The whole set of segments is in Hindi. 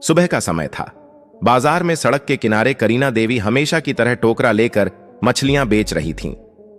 सुबह का समय था। बाजार में सड़क के किनारे करीना देवी हमेशा की तरह टोकरा लेकर मछलियां बेच रही थीं।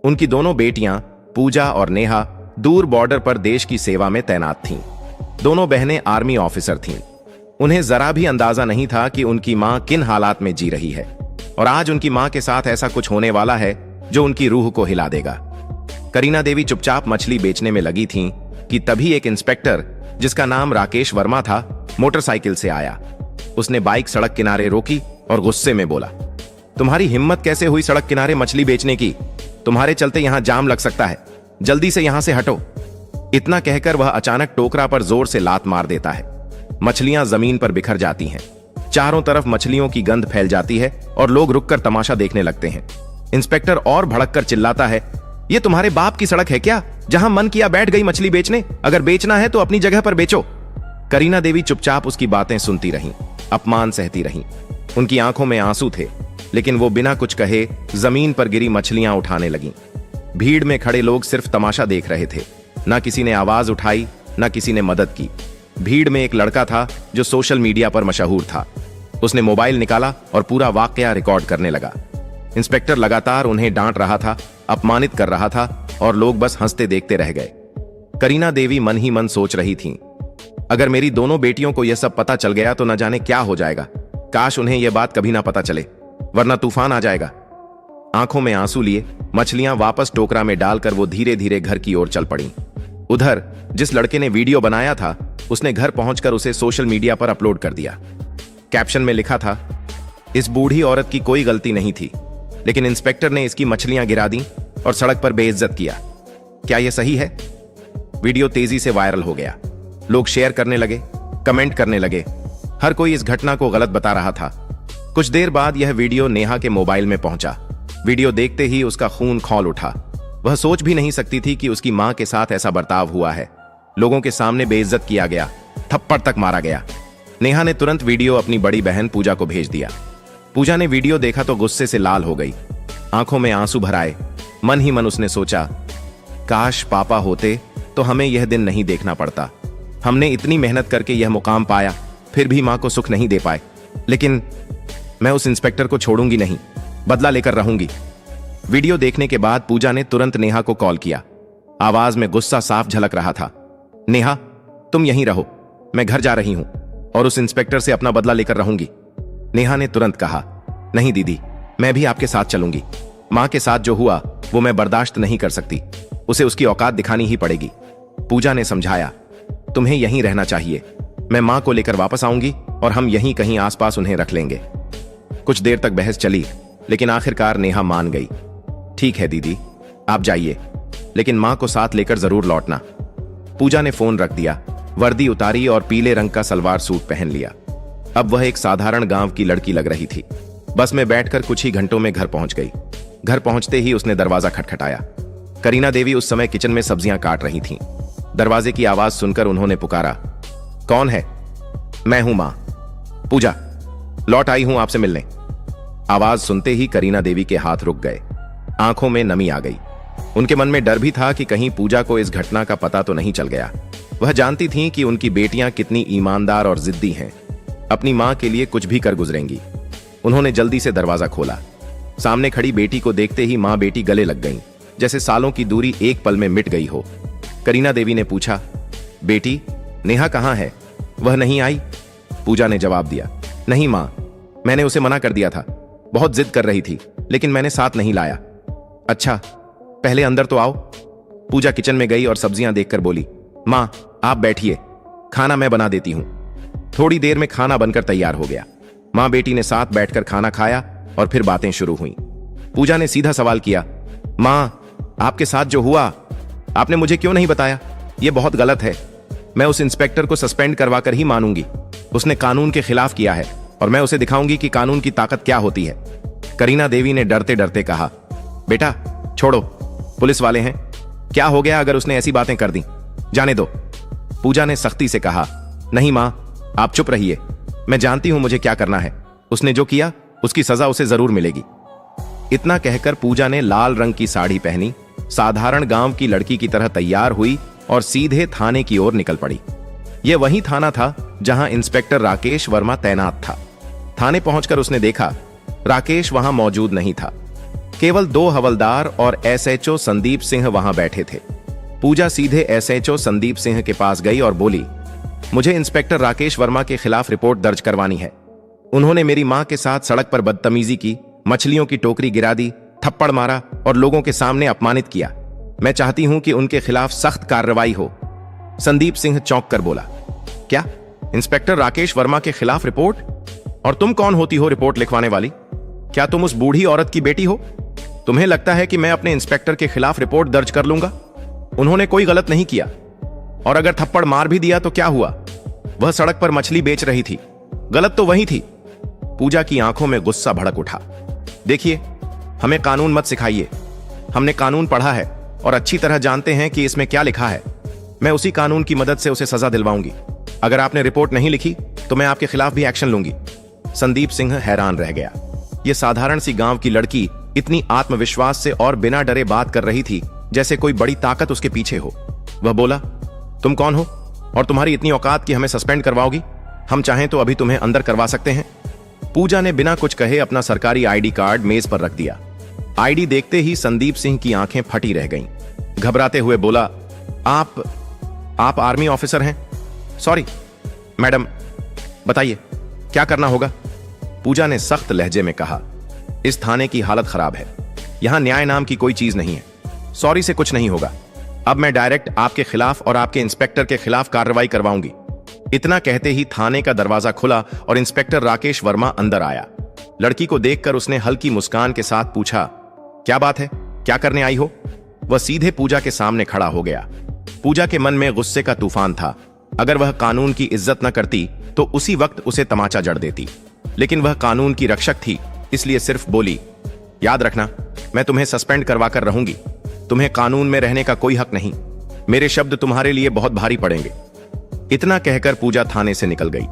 उनकी दोनों बेटियां पूजा और नेहा दूर बॉर्डर पर देश की सेवा में तैनात थीं। दोनों बहनें आर्मी ऑफिसर थीं। उन्हें जरा भी अंदाजा नहीं था कि उनकी मां किन हालात में जी रही है और आज उनकी मां के साथ ऐसा कुछ होने वाला है जो उनकी रूह को हिला देगा। करीना देवी चुपचाप मछली बेचने में लगी थीं कि तभी एक इंस्पेक्टर, जिसका नाम राकेश वर्मा था, मोटरसाइकिल से आया। उसने बाइक सड़क किनारे रोकी और गुस्से में बोला, तुम्हारी हिम्मत कैसे हुई सड़क किनारे मछली बेचने की? तुम्हारे चलते यहां जाम लग सकता है, जल्दी से यहां से हटो। इतना कहकर वह अचानक टोकरा पर जोर से लात मार देता है। मछलियां जमीन पर बिखर जाती हैं। चारों तरफ मछलियों की गंध फैल जाती है और लोग रुककर तमाशा देखने लगते हैं। इंस्पेक्टर और भड़ककर चिल्लाता है, ये तुम्हारे बाप की सड़क है क्या, जहां मन किया बैठ गई मछली बेचने? अगर बेचना है तो अपनी जगह पर बेचो। करीना देवी चुपचाप उसकी बातें सुनती रहीं, अपमान सहती रहीं। उनकी आंखों में आंसू थे, लेकिन वो बिना कुछ कहे जमीन पर गिरी मछलियां उठाने लगीं। भीड़ में खड़े लोग सिर्फ तमाशा देख रहे थे। ना किसी ने आवाज उठाई, ना किसी ने मदद की। भीड़ में एक लड़का था जो सोशल मीडिया पर मशहूर था। उसने मोबाइल निकाला और पूरा वाकया रिकॉर्ड करने लगा। इंस्पेक्टर लगातार उन्हें डांट रहा था, अपमानित कर रहा था और लोग बस हंसते देखते रह गए। करीना देवी मन ही मन सोच रही थीं, अगर मेरी दोनों बेटियों को यह सब पता चल गया तो न जाने क्या हो जाएगा। काश उन्हें यह बात कभी ना पता चले, वरना तूफान आ जाएगा। आंखों में आंसू लिए मछलियां वापस टोकरा में डालकर वो धीरे धीरे घर की ओर चल पड़ी। उधर जिस लड़के ने वीडियो बनाया था, उसने घर पहुंचकर उसे सोशल मीडिया पर अपलोड कर दिया। कैप्शन में लिखा था, इस बूढ़ी औरत की कोई गलती नहीं थी, लेकिन इंस्पेक्टर ने इसकी मछलियां गिरा दी और सड़क पर बेइज्जत किया। क्या यह सही है? वीडियो तेजी से वायरल हो गया। लोग शेयर करने लगे, कमेंट करने लगे। हर कोई इस घटना को गलत बता रहा था। कुछ देर बाद यह वीडियो नेहा के मोबाइल में पहुंचा। वीडियो देखते ही उसका खून खौल उठा। वह सोच भी नहीं सकती थी कि उसकी मां के साथ ऐसा बर्ताव हुआ है। लोगों के सामने बेइज्जत किया गया, थप्पड़ तक मारा गया। नेहा ने तुरंत वीडियो अपनी बड़ी बहन पूजा को भेज दिया। पूजा ने वीडियो देखा तो गुस्से से लाल हो गई, आंखों में आंसू भर आए। मन ही मन उसने सोचा, काश पापा होते तो हमें यह दिन नहीं देखना पड़ता। हमने इतनी मेहनत करके यह मुकाम पाया, फिर भी मां को सुख नहीं दे पाए। लेकिन मैं उस इंस्पेक्टर को छोड़ूंगी नहीं, बदला लेकर रहूंगी। वीडियो देखने के बाद पूजा ने तुरंत नेहा को कॉल किया। आवाज में गुस्सा साफ झलक रहा था। नेहा, तुम यहीं रहो, मैं घर जा रही हूं और उस इंस्पेक्टर से अपना बदला लेकर रहूंगी। नेहा ने तुरंत कहा, नहीं दीदी, मैं भी आपके साथ चलूंगी। मां के साथ जो हुआ वो मैं बर्दाश्त नहीं कर सकती, उसे उसकी औकात दिखानी ही पड़ेगी। पूजा ने समझाया, तुम्हें यहीं रहना चाहिए। मैं मां को लेकर वापस आऊंगी और हम यहीं कहीं आसपास उन्हें रख लेंगे। कुछ देर तक बहस चली, लेकिन आखिरकार नेहा मान गई। ठीक है दीदी, आप जाइए, लेकिन मां को साथ लेकर जरूर लौटना। पूजा ने फोन रख दिया, वर्दी उतारी और पीले रंग का सलवार सूट पहन लिया। अब वह एक साधारण गांव की लड़की लग रही थी। बस में बैठकर कुछ ही घंटों में घर पहुंच गई। घर पहुंचते ही उसने दरवाजा खटखटाया। करीना देवी उस समय किचन में सब्जियां काट रही थीं। दरवाजे की आवाज सुनकर उन्होंने पुकारा, कौन है? मैं हूं मां, पूजा, लौट आई हूं आपसे मिलने। आवाज सुनते ही करीना देवी के हाथ रुक गए, आंखों में नमी आ गई। उनके मन में डर भी था कि कहीं पूजा को इस घटना का पता तो नहीं चल गया। वह जानती थीं कि उनकी बेटियां कितनी ईमानदार और जिद्दी हैं, अपनी मां के लिए कुछ भी कर गुजरेंगी। उन्होंने जल्दी से दरवाजा खोला। सामने खड़ी बेटी को देखते ही मां बेटी गले लग गईं, जैसे सालों की दूरी एक पल में मिट गई हो। करीना देवी ने पूछा, बेटी, नेहा कहां है? वह नहीं आई? पूजा ने जवाब दिया, नहीं मां, मैंने उसे मना कर दिया था। बहुत जिद कर रही थी, लेकिन मैंने साथ नहीं लाया। अच्छा, पहले अंदर तो आओ। पूजा किचन में गई और सब्जियां देखकर बोली, मां, आप बैठिए, खाना मैं बना देती हूं। थोड़ी देर में खाना बनकर तैयार हो गया। मां बेटी ने साथ बैठकर खाना खाया और फिर बातें शुरू हुई। पूजा ने सीधा सवाल किया, मां, आपके साथ जो हुआ, आपने मुझे क्यों नहीं बताया? यह बहुत गलत है। मैं उस इंस्पेक्टर को सस्पेंड करवा कर ही मानूंगी। उसने कानून के खिलाफ किया है और मैं उसे दिखाऊंगी कि कानून की ताकत क्या होती है। करीना देवी ने डरते डरते कहा, बेटा छोड़ो, पुलिस वाले हैं, क्या हो गया अगर उसने ऐसी बातें कर दी? जाने दो। पूजा ने सख्ती से कहा, नहीं मां, आप चुप रहिए, मैं जानती हूं मुझे क्या करना है। उसने जो किया उसकी सजा उसे जरूर मिलेगी। इतना कहकर पूजा ने लाल रंग की साड़ी पहनी, साधारण गांव की लड़की की तरह तैयार हुई और सीधे थाने की ओर निकल पड़ी। यह वही थाना था जहां इंस्पेक्टर राकेश वर्मा तैनात था। थाने पहुंचकर उसने देखा राकेश वहां मौजूद नहीं था। केवल 2 हवलदार और एसएचओ संदीप सिंह वहां बैठे थे। पूजा सीधे एसएचओ संदीप सिंह के पास गई और बोली, मुझे इंस्पेक्टर राकेश वर्मा के खिलाफ रिपोर्ट दर्ज करवानी है। उन्होंने मेरी मां के साथ सड़क पर बदतमीजी की, मछलियों की टोकरी गिरा दी, थप्पड़ मारा और लोगों के सामने अपमानित किया। मैं चाहती हूं कि उनके खिलाफ सख्त कार्रवाई हो। संदीप सिंह चौंक कर बोला, क्या इंस्पेक्टर राकेश वर्मा के खिलाफ रिपोर्ट? और तुम कौन होती हो रिपोर्ट लिखवाने वाली? क्या तुम उस बूढ़ी औरत की बेटी हो? तुम्हें लगता है कि मैं अपने इंस्पेक्टर के खिलाफ रिपोर्ट दर्ज कर लूंगा? उन्होंने कोई गलत नहीं किया, और अगर थप्पड़ मार भी दिया तो क्या हुआ? वह सड़क पर मछली बेच रही थी, गलत तो वही थी। पूजा की आंखों में गुस्सा भड़क उठा। देखिए, हमें कानून मत सिखाइए। हमने कानून पढ़ा है और अच्छी तरह जानते हैं कि इसमें क्या लिखा है। मैं उसी कानून की मदद से उसे सजा दिलवाऊंगी। अगर आपने रिपोर्ट नहीं लिखी तो मैं आपके खिलाफ भी एक्शन लूंगी। संदीप सिंह हैरान रह गया। यह साधारण सी गांव की लड़की इतनी आत्मविश्वास से और बिना डरे बात कर रही थी जैसे कोई बड़ी ताकत उसके पीछे हो। वह बोला, तुम कौन हो और तुम्हारी इतनी औकात कि हमें सस्पेंड करवाओगी? हम चाहें तो अभी तुम्हें अंदर करवा सकते हैं। पूजा ने बिना कुछ कहे अपना सरकारी आईडी कार्ड मेज पर रख दिया। आईडी देखते ही संदीप सिंह की आंखें फटी रह गईं। घबराते हुए बोला, आप आर्मी ऑफिसर हैं? सॉरी मैडम, बताइए क्या करना होगा? पूजा ने सख्त लहजे में कहा, इस थाने की हालत खराब है। यहां न्याय नाम की कोई चीज नहीं है। सॉरी से कुछ नहीं होगा। अब मैं डायरेक्ट आपके खिलाफ और आपके इंस्पेक्टर के खिलाफ कार्रवाई करवाऊंगी। इतना कहते ही थाने का दरवाजा खुला और इंस्पेक्टर राकेश वर्मा अंदर आया। लड़की को देखकर उसने हल्की मुस्कान के साथ पूछा, क्या बात है, क्या करने आई हो? वह सीधे पूजा के सामने खड़ा हो गया। पूजा के मन में गुस्से का तूफान था। अगर वह कानून की इज्जत न करती तो उसी वक्त उसे तमाचा जड़ देती, लेकिन वह कानून की रक्षक थी, इसलिए सिर्फ बोली, याद रखना, मैं तुम्हें सस्पेंड करवा कर रहूंगी। तुम्हें कानून में रहने का कोई हक नहीं। मेरे शब्द तुम्हारे लिए बहुत भारी पड़ेंगे। इतना कहकर पूजा थाने से निकल गई।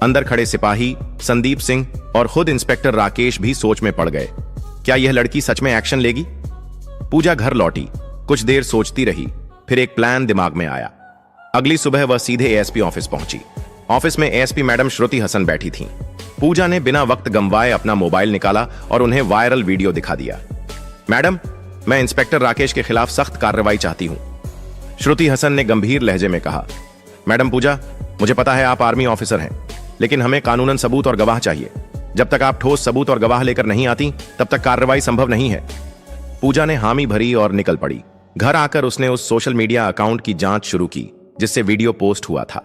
अंदर खड़े सिपाही संदीप सिंह और खुद इंस्पेक्टर राकेश भी सोच में पड़ गए। क्या यह लड़की सच में एक्शन लेगी? पूजा घर लौटी, कुछ देर सोचती रही, फिर एक प्लान दिमाग में आया। अगली सुबह वह सीधे एएसपी ऑफिस पहुंची। ऑफिस में एएसपी मैडम श्रुति हसन बैठी थीं। पूजा ने बिना वक्त गंवाए अपना मोबाइल निकाला और उन्हें वायरल वीडियो दिखा दिया। मैडम, मैं इंस्पेक्टर राकेश के खिलाफ सख्त कार्रवाई चाहती हूं, श्रुति हसन ने गंभीर लहजे में कहा। मैडम पूजा, मुझे पता है आप आर्मी ऑफिसर हैं, लेकिन हमें कानूनन सबूत और गवाह चाहिए। जब तक आप ठोस सबूत और गवाह लेकर नहीं आती तब तक कार्रवाई संभव नहीं है। पूजा ने हामी भरी और निकल पड़ी। घर आकर उसने उस सोशल मीडिया अकाउंट की जांच शुरू की जिससे वीडियो पोस्ट हुआ था।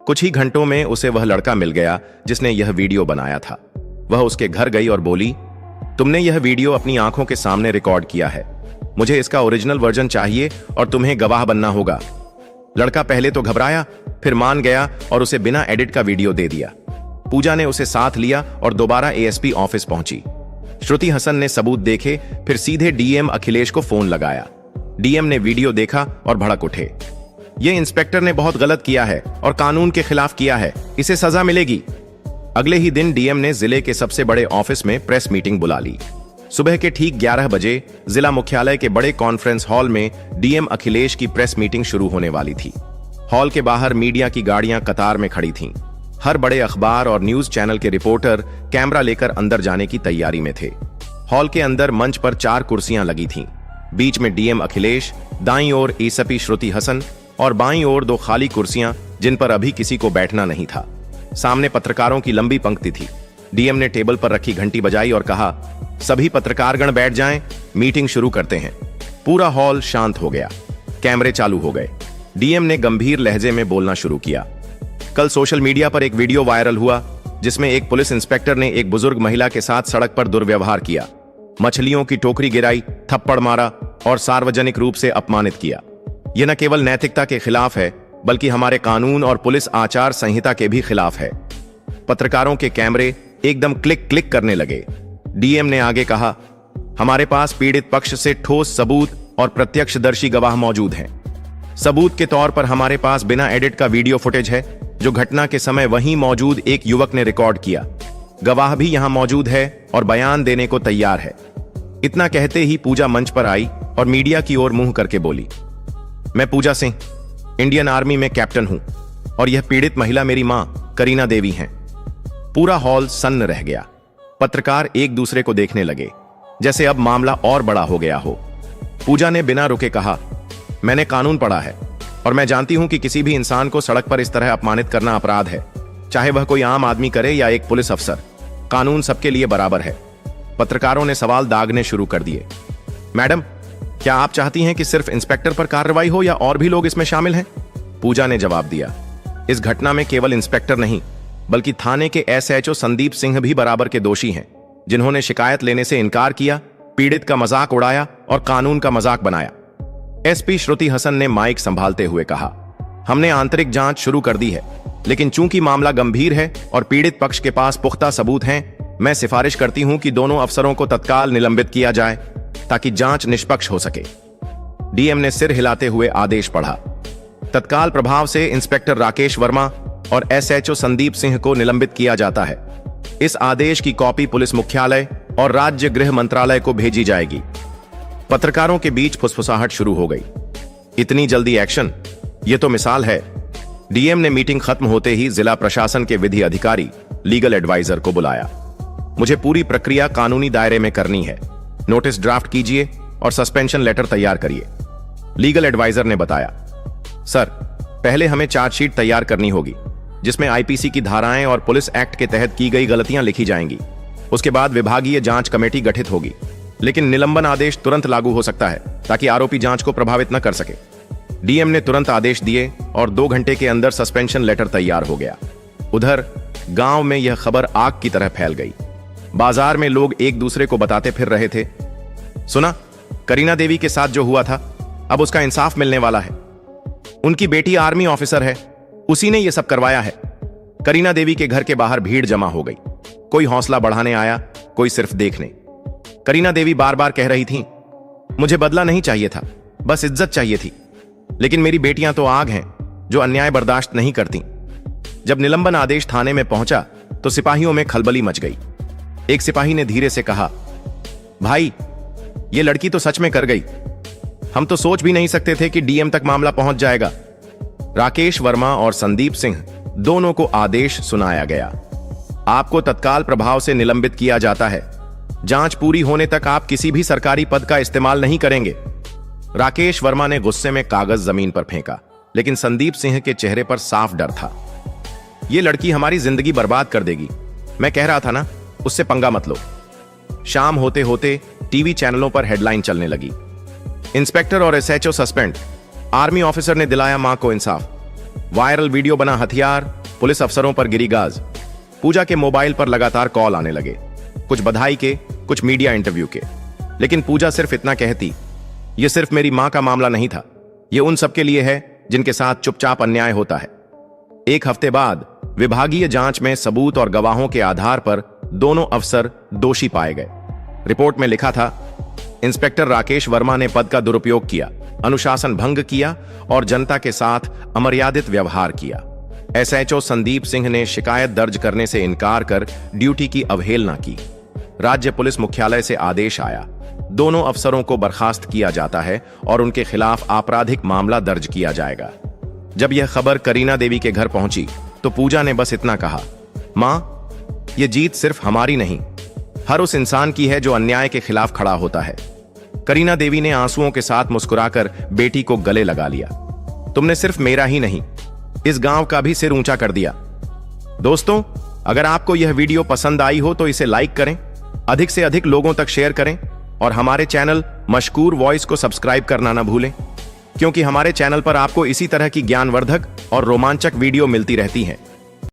कुछ ही घंटों में उसे वह लड़का मिल गया जिसने यह वीडियो बनाया था। वह उसके घर गई और बोली, तुमने यह वीडियो अपनी आंखों के सामने रिकॉर्ड किया है। मुझे इसका ओरिजिनल वर्जन चाहिए और तुम्हें गवाह बनना होगा। लड़का पहले तो घबराया, फिर मान गया और उसे बिना एडिट का वीडियो दे दिया। पूजा ने उसे साथ लिया और दोबारा एएसपी ऑफिस पहुंची। श्रुति हसन ने सबूत देखे, फिर सीधे डीएम अखिलेश को फोन लगाया। डीएम ने वीडियो देखा और भड़क उठे। यह इंस्पेक्टर ने बहुत गलत किया है और कानून के खिलाफ किया है, इसे सजा मिलेगी। अगले ही दिन डीएम ने जिले के सबसे बड़े ऑफिस में प्रेस मीटिंग बुला ली। सुबह के ठीक 11 बजे जिला मुख्यालय के बड़े कॉन्फ्रेंस हॉल में डीएम अखिलेश की प्रेस मीटिंग शुरू होने वाली थी। हॉल के बाहर मीडिया की गाड़ियां कतार में खड़ी थीं। हर बड़े अखबार और न्यूज चैनल के रिपोर्टर कैमरा लेकर अंदर जाने की तैयारी में थे। हॉल के अंदर मंच पर 4 कुर्सियां लगी थीं। बीच में डीएम अखिलेश, दाईं ओर एएसपी श्रुति हसन और बाईं ओर 2 खाली कुर्सियां जिन पर अभी किसी को बैठना नहीं था। सामने पत्रकारों की लंबी पंक्ति थी। डीएम ने टेबल पर रखी घंटी बजाई और कहा, सभी पत्रकारगण बैठ जाएं, मीटिंग शुरू करते हैं। पूरा हॉल शांत हो गया। कैमरे चालू हो गए। डीएम ने गंभीर लहजे में बोलना शुरू किया। कल सोशल मीडिया पर एक वीडियो वायरल हुआ जिसमें एक पुलिस इंस्पेक्टर ने एक बुजुर्ग महिला के साथ सड़क पर दुर्व्यवहार किया, मछलियों की टोकरी गिराई, थप्पड़ मारा और सार्वजनिक रूप से अपमानित किया। यह न केवल नैतिकता के खिलाफ है बल्कि हमारे कानून और पुलिस आचार संहिता के भी खिलाफ है। पत्रकारों के कैमरे एकदम क्लिक क्लिक करने लगे। डीएम ने आगे कहा, हमारे पास पीड़ित पक्ष से ठोस सबूत और प्रत्यक्षदर्शी गवाह मौजूद हैं। सबूत के तौर पर हमारे पास बिना एडिट का वीडियो फुटेज है जो घटना के समय वहीं मौजूद एक युवक ने रिकॉर्ड किया। गवाह भी यहां मौजूद है और बयान देने को तैयार है। इतना कहते ही पूजा मंच पर आई और मीडिया की ओर मुंह करके बोली, मैं पूजा सिंह इंडियन आर्मी में कैप्टन हूं और यह पीड़ित महिला मेरी मां करीना देवी हैं। पूरा हॉल सन्न रह गया। पत्रकार एक दूसरे को देखने लगे, जैसे अब मामला और बड़ा हो गया हो। पूजा ने बिना रुके कहा, मैंने कानून पढ़ा है और मैं जानती हूं कि किसी भी इंसान को सड़क पर इस तरह अपमानित करना अपराध है, चाहे वह कोई आम आदमी करे या एक पुलिस अफसर। कानून सबके लिए बराबर है। पत्रकारों ने सवाल दागने शुरू कर दिए। मैडम, क्या आप चाहती हैं कि सिर्फ इंस्पेक्टर पर कार्रवाई हो या और भी लोग इसमें शामिल हैं? पूजा ने जवाब दिया, इस घटना में केवल इंस्पेक्टर नहीं बल्कि थाने के एसएचओ संदीप सिंह भी बराबर के दोषी हैं, जिन्होंने शिकायत लेने से इनकार किया, पीड़ित का मजाक उड़ाया और कानून का मजाक बनाया। एसपी श्रुति हसन ने माइक संभालते हुए कहा, हमने आंतरिक जांच शुरू कर दी है, लेकिन चूंकि मामला गंभीर है और पीड़ित पक्ष के पास पुख्ता सबूत हैं, मैं सिफारिश करती हूं कि दोनों अफसरों को तत्काल निलंबित किया जाए ताकि जांच निष्पक्ष हो सके। डीएम ने सिर हिलाते हुए आदेश पढ़ा। तत्काल प्रभाव से इंस्पेक्टर राकेश वर्मा और एसएचओ संदीप सिंह को निलंबित किया जाता है। इस आदेश की कॉपी पुलिस मुख्यालय और राज्य गृह मंत्रालय को भेजी जाएगी। पत्रकारों के बीच फुसफुसाहट शुरू हो गई। इतनी जल्दी एक्शन? यह तो मिसाल है। डीएम ने मीटिंग खत्म होते ही जिला प्रशासन के विधि अधिकारी लीगल एडवाइजर को बुलाया। मुझे पूरी प्रक्रिया कानूनी दायरे में करनी है। नोटिस ड्राफ्ट कीजिए और सस्पेंशन लेटर तैयार करिए। लीगल एडवाइजर ने बताया, सर, पहले हमें चार्जशीट तैयार करनी होगी जिसमें आईपीसी की धाराएं और पुलिस एक्ट के तहत की गई गलतियां लिखी जाएंगी। उसके बाद विभागीय जांच कमेटी गठित होगी, लेकिन निलंबन आदेश तुरंत लागू हो सकता है ताकि आरोपी जांच को प्रभावित न कर सके। डीएम ने तुरंत आदेश दिए और 2 घंटे के अंदर सस्पेंशन लेटर तैयार हो गया। उधर गांव में यह खबर आग की तरह फैल गई। बाजार में लोग एक दूसरे को बताते फिर रहे थे, सुना, करीना देवी के साथ जो हुआ था अब उसका इंसाफ मिलने वाला है। उनकी बेटी आर्मी ऑफिसर है, उसी ने यह सब करवाया है। करीना देवी के घर के बाहर भीड़ जमा हो गई। कोई हौसला बढ़ाने आया, कोई सिर्फ देखने। करीना देवी बार बार कह रही थी, मुझे बदला नहीं चाहिए था, बस इज्जत चाहिए थी, लेकिन मेरी बेटियां तो आग हैं जो अन्याय बर्दाश्त नहीं करती। जब निलंबन आदेश थाने में पहुंचा तो सिपाहियों में खलबली मच गई। एक सिपाही ने धीरे से कहा, भाई, ये लड़की तो सच में कर गई। हम तो सोच भी नहीं सकते थे कि डीएम तक मामला पहुंच जाएगा। राकेश वर्मा और संदीप सिंह दोनों को आदेश सुनाया गया। आपको तत्काल प्रभाव से निलंबित किया जाता है। जांच पूरी होने तक आप किसी भी सरकारी पद का इस्तेमाल नहीं करेंगे। राकेश वर्मा ने गुस्से में कागज जमीन पर फेंका, लेकिन संदीप सिंह के चेहरे पर साफ डर था। यह लड़की हमारी जिंदगी बर्बाद कर देगी। मैं कह रहा था ना, उससे पंगा मत लो। शाम होते होते टीवी चैनलों पर हेडलाइन चलने लगी, इंस्पेक्टर और एसएचओ सस्पेंड, आर्मी ऑफिसर ने दिलाया मां को इंसाफ, वायरल वीडियो बना हथियार, पुलिस अफसरों पर गिरी गाज। पूजा के मोबाइल पर लगातार कॉल आने लगे, कुछ बधाई के, कुछ मीडिया इंटरव्यू के। लेकिन पूजा सिर्फ इतना कहती, यह सिर्फ मेरी मां का मामला नहीं था, यह उन सबके लिए है जिनके साथ चुपचाप अन्याय होता है। 1 हफ्ते बाद विभागीय जांच में सबूत और गवाहों के आधार पर दोनों अफसर दोषी पाए गए। रिपोर्ट में लिखा था, इंस्पेक्टर राकेश वर्मा ने पद का दुरुपयोग किया, अनुशासन भंग किया और जनता के साथ अमर्यादित व्यवहार किया। एसएचओ संदीप सिंह ने शिकायत दर्ज करने से इनकार कर ड्यूटी की अवहेलना की। राज्य पुलिस मुख्यालय से आदेश आया, दोनों अफसरों को बर्खास्त किया जाता है और उनके खिलाफ आपराधिक मामला दर्ज किया जाएगा। जब यह खबर करीना देवी के घर पहुंची तो पूजा ने बस इतना कहा, मां, यह जीत सिर्फ हमारी नहीं, हर उस इंसान की है जो अन्याय के खिलाफ खड़ा होता है। करीना देवी ने आंसुओं के साथ मुस्कुराकर बेटी को गले लगा लिया। तुमने सिर्फ मेरा ही नहीं, इस गांव का भी सिर ऊंचा कर दिया। दोस्तों, अगर आपको यह वीडियो पसंद आई हो तो इसे लाइक करें, अधिक से अधिक लोगों तक शेयर करें और हमारे चैनल मशकूर वॉइस को सब्सक्राइब करना ना भूलें, क्योंकि हमारे चैनल पर आपको इसी तरह की ज्ञानवर्धक और रोमांचक वीडियो मिलती रहती हैं।